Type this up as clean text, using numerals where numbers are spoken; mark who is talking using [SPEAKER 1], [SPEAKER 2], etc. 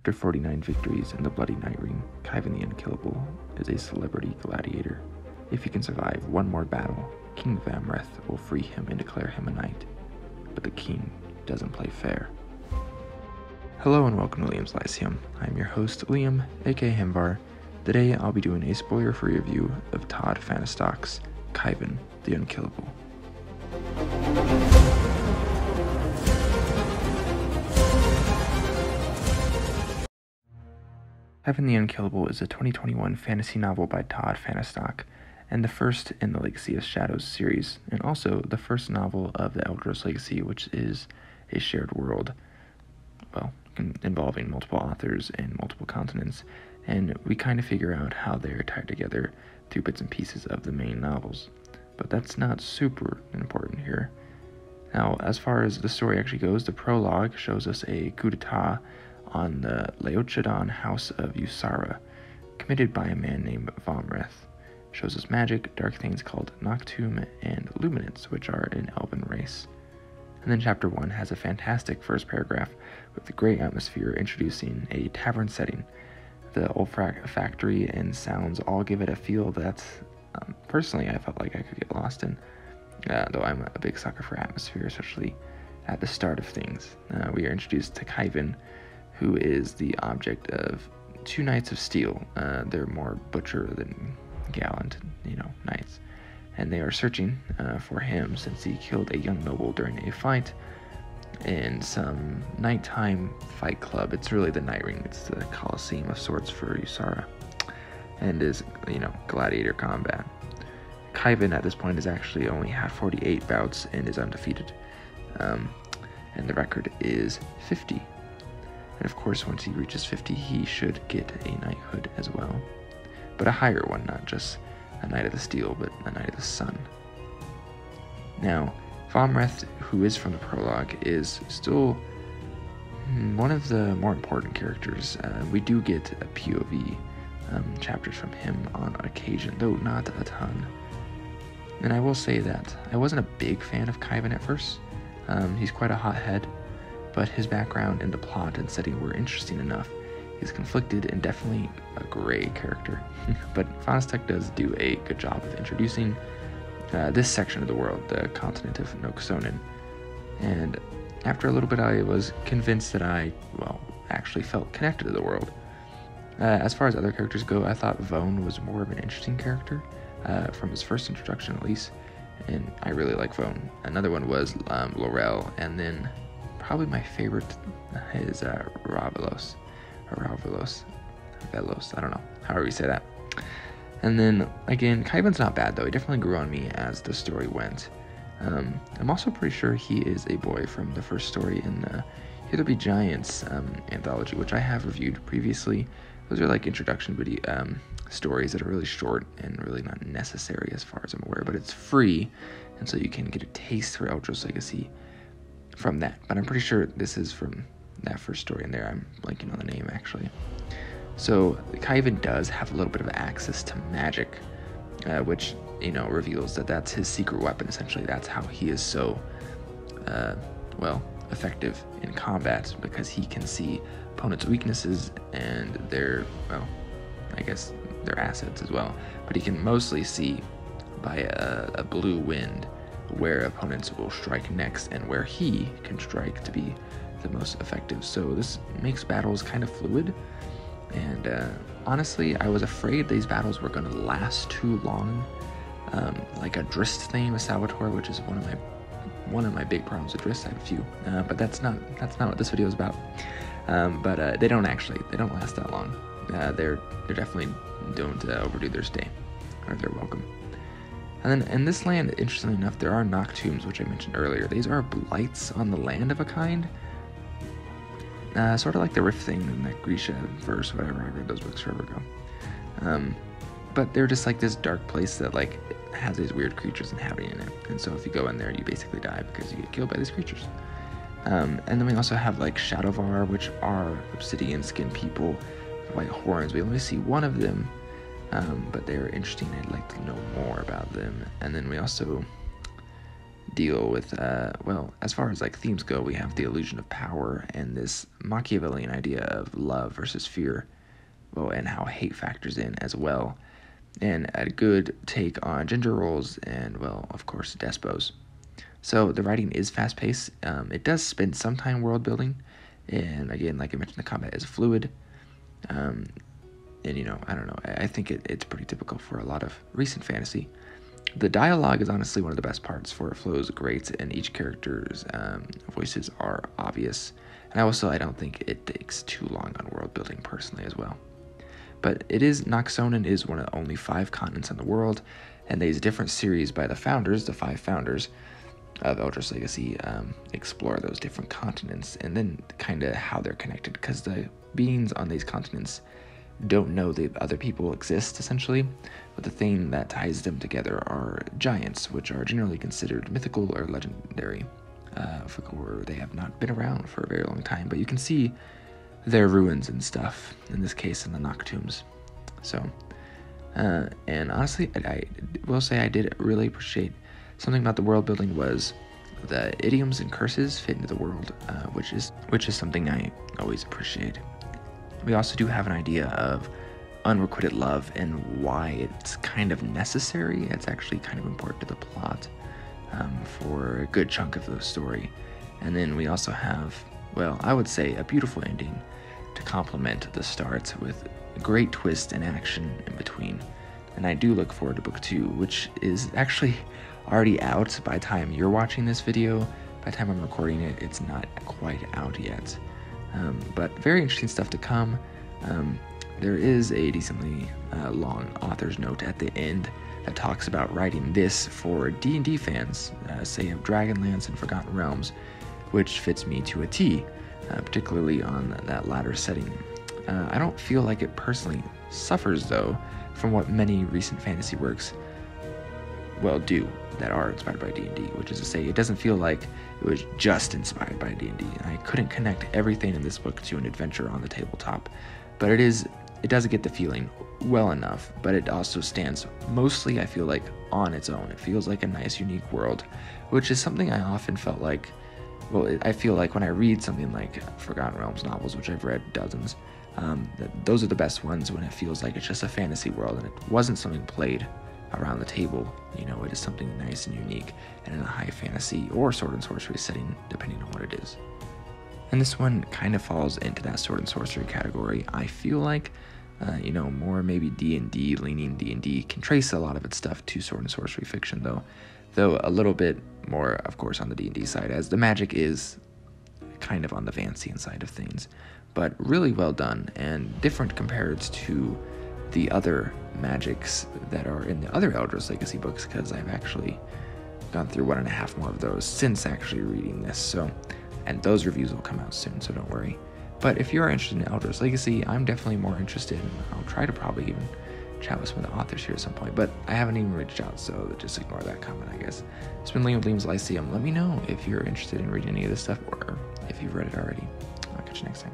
[SPEAKER 1] After 49 victories in the Bloody Night Ring, Khyven the Unkillable is a celebrity gladiator. If he can survive one more battle, King Vamreth will free him and declare him a knight. But the king doesn't play fair. Hello and welcome to Liam's Lyceum. I'm your host, Liam, aka Himvar. Today I'll be doing a spoiler-free review of Todd Fahnestock's Khyven the Unkillable. Khyven the Unkillable is a 2021 fantasy novel by Todd Fahnestock, and the first in the Legacy of Shadows series, and also the first novel of the Eldros Legacy, which is a shared world, involving multiple authors and multiple continents, and we kind of figure out how they're tied together through bits and pieces of the main novels. But that's not super important here. Now, as far as the story actually goes, the prologue shows us a coup d'etat on the Laochadon House of Usara, committed by a man named Vamreth. Shows us magic, dark things called Noctum, and Luminance, which are an elven race. And then chapter 1 has a fantastic first paragraph with a great atmosphere introducing a tavern setting. The olfactory and sounds all give it a feel that, personally, I felt like I could get lost in, though I'm a big sucker for atmosphere, especially at the start of things. We are introduced to Khyven, who is the object of two knights of steel. They're more butcher than gallant, knights. And they are searching for him since he killed a young noble during a fight in some nighttime fight club. It's really the Night Ring. It's the Coliseum of Sorts for Usara. And is, gladiator combat. Khyven at this point has actually only had 48 bouts and is undefeated. And the record is 50. And of course, once he reaches 50, he should get a knighthood as well. But a higher one, not just a Knight of the Steel, but a Knight of the Sun. Now, Vamreth, who is from the prologue, is still one of the more important characters. We do get a POV chapters from him on occasion, though not a ton. And I will say that I wasn't a big fan of Khyven at first. He's quite a hothead, but his background and the plot and setting were interesting enough. He's conflicted and definitely a gray character, but Fahnestock does do a good job of introducing this section of the world, the continent of Noxonin. And after a little bit, I was convinced that I, actually felt connected to the world. As far as other characters go, I thought Vone was more of an interesting character, from his first introduction at least, and I really like Vone. Another one was Laurel, and then probably my favorite is Velos, I don't know, however you say that. And then, again, Khyven's not bad, though. He definitely grew on me as the story went. I'm also pretty sure he is a boy from the first story in the Here There Be Giants anthology, which I have reviewed previously. Those are like introduction video stories that are really short and really not necessary as far as I'm aware, but it's free, and so you can get a taste for Eldros Legacy from that. But I'm pretty sure this is from that first story in there. I'm blanking on the name, actually. So Khyven does have a little bit of access to magic, which, reveals that that's his secret weapon, essentially. That's how he is so, effective in combat, because he can see opponents' weaknesses and their assets as well. But he can mostly see by a blue wind where opponents will strike next and where he can strike to be the most effective. So this makes battles kind of fluid, and honestly, I was afraid these battles were going to last too long, like a Drist thing with Salvatore, which is one of my big problems with Drist. I have a few, but that's not what this video is about. But they don't last that long. They're definitely don't overdo their stay, or their welcome. And then in this land, interestingly enough, there are Noctums, which I mentioned earlier. These are blights on the land of a kind. Sort of like the Rift thing in that Grisha verse, whatever. I read those books forever ago. But they're just like this dark place that has these weird creatures inhabiting in it. And so if you go in there, you basically die because you get killed by these creatures. And then we also have Shadowvar, which are obsidian skin people with white horns. We only see one of them, but they're interesting. I'd like to know more about them. And then we also deal with, well, as far as like themes go, we have the illusion of power and this Machiavellian idea of love versus fear, well, and how hate factors in as well, and a good take on gender roles and, well, of course, despos. So the writing is fast-paced. It does spend some time world-building, and again, like I mentioned, the combat is fluid. And, you know, I don't know, I think it's pretty typical for a lot of recent fantasy. The dialogue is honestly one of the best parts, for it flows great, and each character's voices are obvious. And I don't think it takes too long on world-building, personally, as well. But Noxonin is one of only 5 continents in the world, and these different series by the founders, the 5 founders of Eldros Legacy, explore those different continents, and then kind of how they're connected, because the beings on these continents don't know that other people exist, essentially, but the thing that ties them together are giants, which are generally considered mythical or legendary, or they have not been around for a very long time, but you can see their ruins and stuff, in this case in the Noctombs. So, and honestly, I will say I did really appreciate something about the world building was the idioms and curses fit into the world, which is something I always appreciate. We also do have an idea of unrequited love and why it's kind of necessary. It's actually kind of important to the plot for a good chunk of the story. And then we also have, well, I would say a beautiful ending to complement the start with great twist and action in between. And I do look forward to book 2, which is actually already out by the time you're watching this video. By the time I'm recording it, it's not quite out yet. But very interesting stuff to come. There is a decently long author's note at the end that talks about writing this for D&D fans, say of Dragonlance and Forgotten Realms, which fits me to a T, particularly on that latter setting. I don't feel like it personally suffers, though, from what many recent fantasy works, well, do, that are inspired by D&D, which is to say, it doesn't feel like it was just inspired by D&D. I couldn't connect everything in this book to an adventure on the tabletop, but it does get the feeling well enough, but it also stands mostly, I feel like, on its own. It feels like a nice, unique world, which is something I often felt like, well, I feel like when I read something like Forgotten Realms novels, which I've read dozens, those are the best ones when it feels like it's just a fantasy world and it wasn't something played around the table. You know, it is something nice and unique and in a high fantasy or sword and sorcery setting, depending on what it is. And this one kind of falls into that sword and sorcery category. I feel like, more maybe D&D, leaning D&D, can trace a lot of its stuff to sword and sorcery fiction, though a little bit more, of course, on the D&D side, as the magic is kind of on the Vancian side of things, but really well done and different compared to the other magics that are in the other Eldros Legacy books, because I've actually gone through 1.5 more of those since actually reading this, and those reviews will come out soon, so don't worry. But if you are interested in Eldros Legacy, I'm definitely more interested, and I'll try to probably even chat with some of the authors here at some point, but I haven't even reached out, so just ignore that comment, I guess. It's been Liam with Liam's Lyceum. Let me know if you're interested in reading any of this stuff, or if you've read it already. I'll catch you next time.